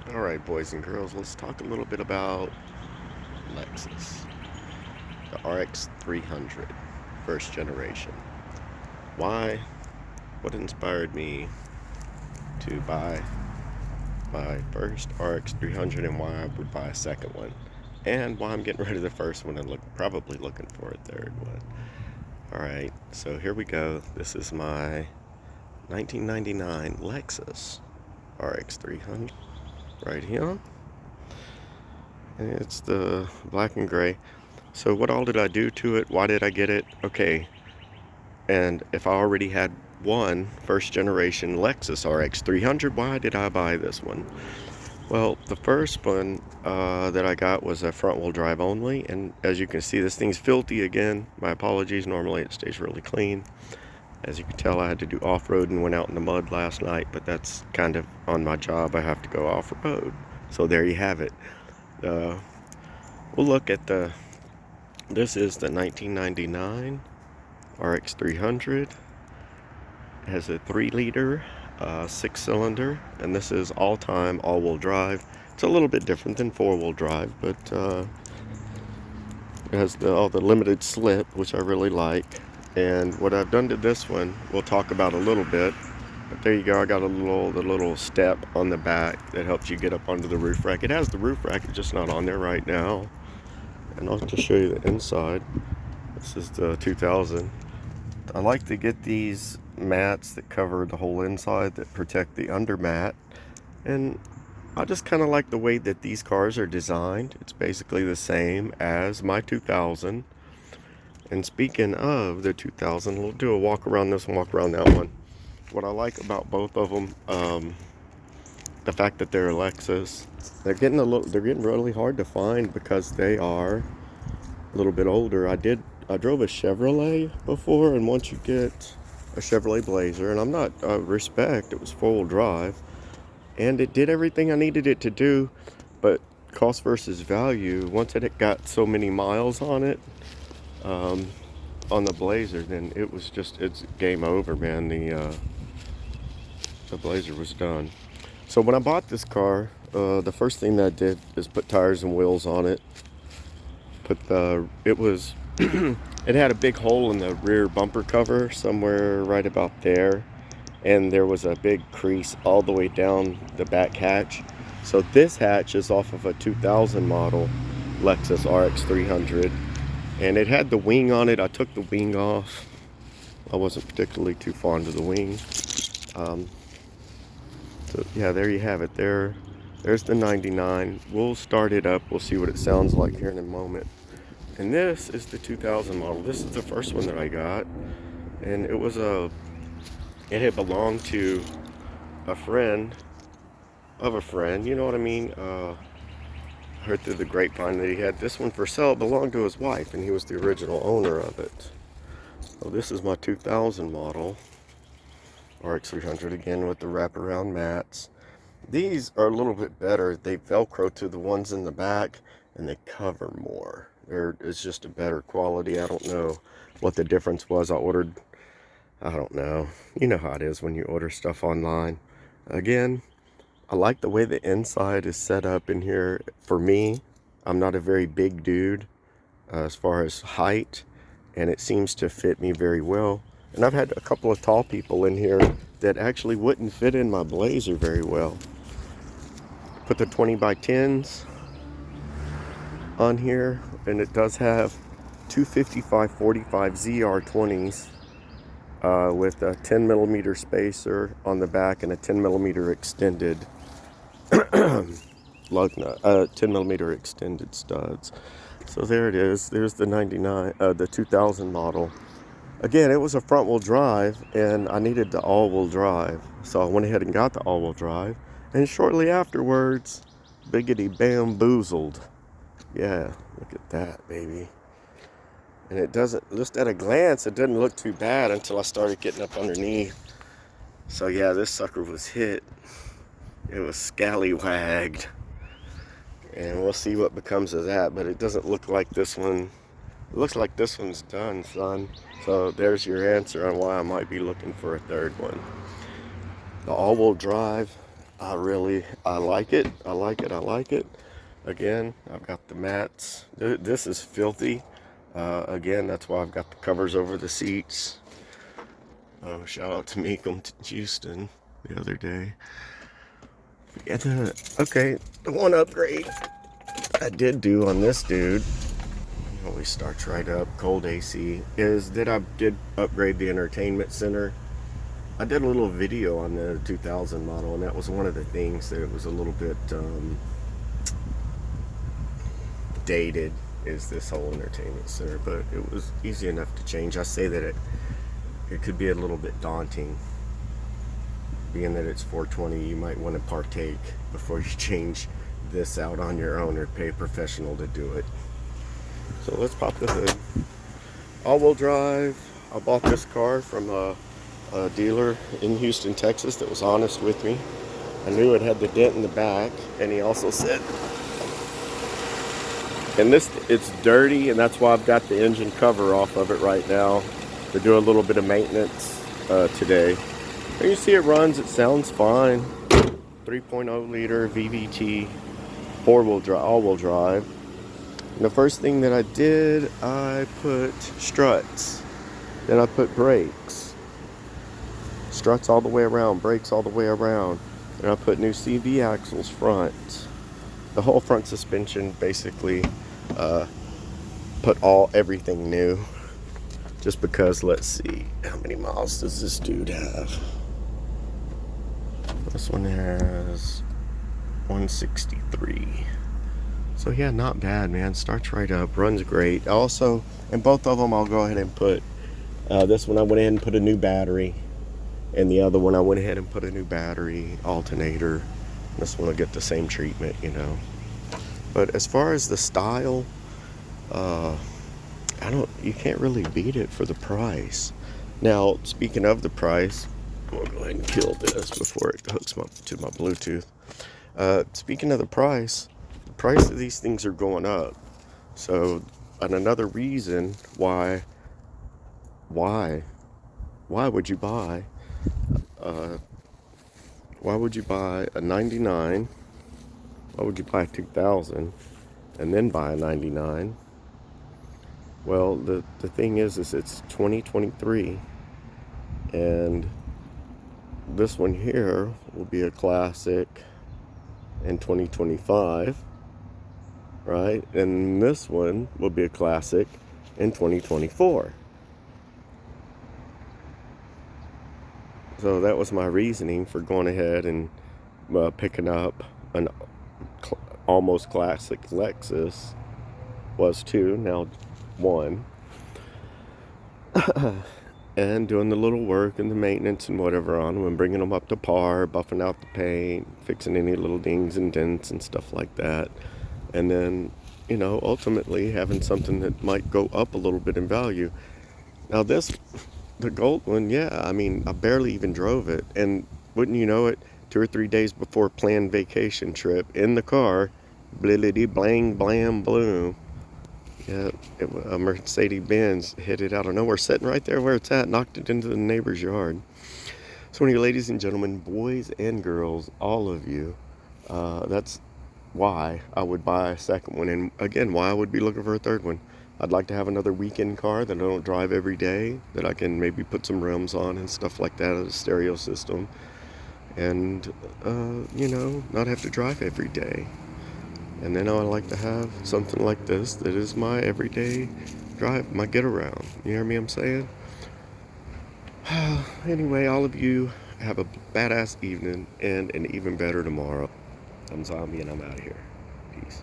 Alright, boys and girls, let's talk a little bit about Lexus, the rx300, first generation. Why? What inspired me to buy my first rx300 and why I would buy a second one? And why I'm getting rid of the first one and probably looking for a third one. Alright, so here we go. This is my 1999 Lexus rx300 right here. And it's the black and gray. So what all did I do to it? Why did I get it? Okay, and if I already had one first generation Lexus RX300, why did I buy this one? Well, the first one that I got was a front wheel drive only, and as you can see, this thing's filthy again. My apologies, normally it stays really clean. As you can tell, I had to do off-road and went out in the mud last night, but that's kind of on my job. I have to go off-road. So there you have it. We'll look at this is the 1999 RX300. It has a 3-liter 6-cylinder, and this is all-time all-wheel drive. It's a little bit different than 4-wheel drive, but it has all the limited slip, which I really like. And what I've done to this one, we'll talk about a little bit. But there you go. I got the little step on the back that helps you get up onto the roof rack. It has the roof rack, it's just not on there right now. And I'll just show you the inside. This is the 2000. I like to get these mats that cover the whole inside that protect the undermat. And I just kind of like the way that these cars are designed. It's basically the same as my 2000. And speaking of the 2000, we'll do a walk around this one, walk around that one. What I like about both of them, the fact that they're a Lexus, they're getting really hard to find because they are a little bit older. I drove a Chevrolet before, and once you get a Chevrolet Blazer, and I'm not respect, it was 4-wheel drive, and it did everything I needed it to do, but cost versus value, once it got so many miles on it, on the Blazer, then it's game over, man. The Blazer was done. So when I bought this car, the first thing that I did is put tires and wheels on it. It had a big hole in the rear bumper cover somewhere right about there, and there was a big crease all the way down the back hatch. So this hatch is off of a 2000 model Lexus RX300, and it had the wing on it. I took the wing off. I wasn't particularly too fond of the wing. So yeah, there you have it. There's the 99. We'll start it up. We'll see what it sounds like here in a moment. And this is the 2000 model. This is the first one that I got, and it had belonged to a friend of a friend. You know what I mean? Heard through the grapevine that he had this one for sale. It belonged to his wife, and he was the original owner of it. So this is my 2000 model RX300 again with the wraparound mats. These are a little bit better. They Velcro to the ones in the back, and they cover more. It's just a better quality. I don't know what the difference was. I don't know. You know how it is when you order stuff online. Again, I like the way the inside is set up in here. For me, I'm not a very big dude as far as height, and it seems to fit me very well. And I've had a couple of tall people in here that actually wouldn't fit in my Blazer very well. Put the 20 by 10s on here, and it does have two 55/45 ZR20s with a 10 millimeter spacer on the back and a 10 millimeter extended lug nut, 10 millimeter extended studs. So there it is. There's the the 2000 model. Again, it was a front wheel drive, and I needed the all-wheel drive, so I went ahead and got the all-wheel drive. And shortly afterwards, biggity bamboozled. Yeah, look at that, baby. And it doesn't, just at a glance, it didn't look too bad until I started getting up underneath. So yeah, this sucker was hit. It was scallywagged. And we'll see what becomes of that, but it doesn't look like this one. It looks like this one's done, son. So there's your answer on why I might be looking for a third one. The all-wheel drive, I like it. I like it. I like it. Again, I've got the mats. This is filthy. Again, that's why I've got the covers over the seats. Oh, shout out to Meekum Houston the other day. Yeah, okay, the one upgrade I did do on this dude, it always starts right up, cold AC, is that I did upgrade the entertainment center. I did a little video on the 2000 model, and that was one of the things that it was a little bit dated, is this whole entertainment center, but it was easy enough to change. I say that it could be a little bit daunting, being that it's 420. You might want to partake before you change this out on your own or pay a professional to do it. So let's pop the hood. All-wheel drive. I bought this car from a dealer in Houston, Texas that was honest with me. I knew it had the dent in the back, and he also said, and it's dirty, and that's why I've got the engine cover off of it right now to do a little bit of maintenance today. And you see it runs, it sounds fine. 3.0 liter VVT, all-wheel drive. And the first thing that I did, I put struts. Then I put brakes. Struts all the way around, brakes all the way around. And I put new CV axles front. The whole front suspension, basically, put everything new. Just because, let's see, how many miles does this dude have? This one has 163. So yeah, not bad, man. Starts right up, runs great. Also, in both of them, I'll go ahead and put, this one I went ahead and put a new battery. And the other one I went ahead and put a new battery, alternator. This one will get the same treatment, you know. But as far as the style, you can't really beat it for the price. Now, speaking of the price, we'll go ahead and kill this before it hooks to my Bluetooth. Speaking of the price of these things are going up. So, and another reason why would you buy a 99? Why would you buy a 2000 and then buy a 99? Well, the thing is it's 2023, and this one here will be a classic in 2025, right? And this one will be a classic in 2024. So that was my reasoning for going ahead and picking up an almost classic Lexus. Was two, now one. And doing the little work and the maintenance and whatever on them, and bringing them up to par, buffing out the paint, fixing any little dings and dents and stuff like that. And then, you know, ultimately having something that might go up a little bit in value. Now the gold one, yeah, I mean, I barely even drove it. And wouldn't you know it, 2 or 3 days before planned vacation trip, in the car, bliddity blang blam bloom. Yeah, a Mercedes Benz hit it out of nowhere, sitting right there where it's at, knocked it into the neighbor's yard. So anyway, ladies and gentlemen, boys and girls, all of you, that's why I would buy a second one. And again, why I would be looking for a third one. I'd like to have another weekend car that I don't drive every day, that I can maybe put some rims on and stuff like that, a stereo system. And, you know, not have to drive every day. And then I would like to have something like this that is my everyday drive, my get around. You hear me, I'm saying? Anyway, all of you have a badass evening and an even better tomorrow. I'm Zombie, and I'm out of here. Peace.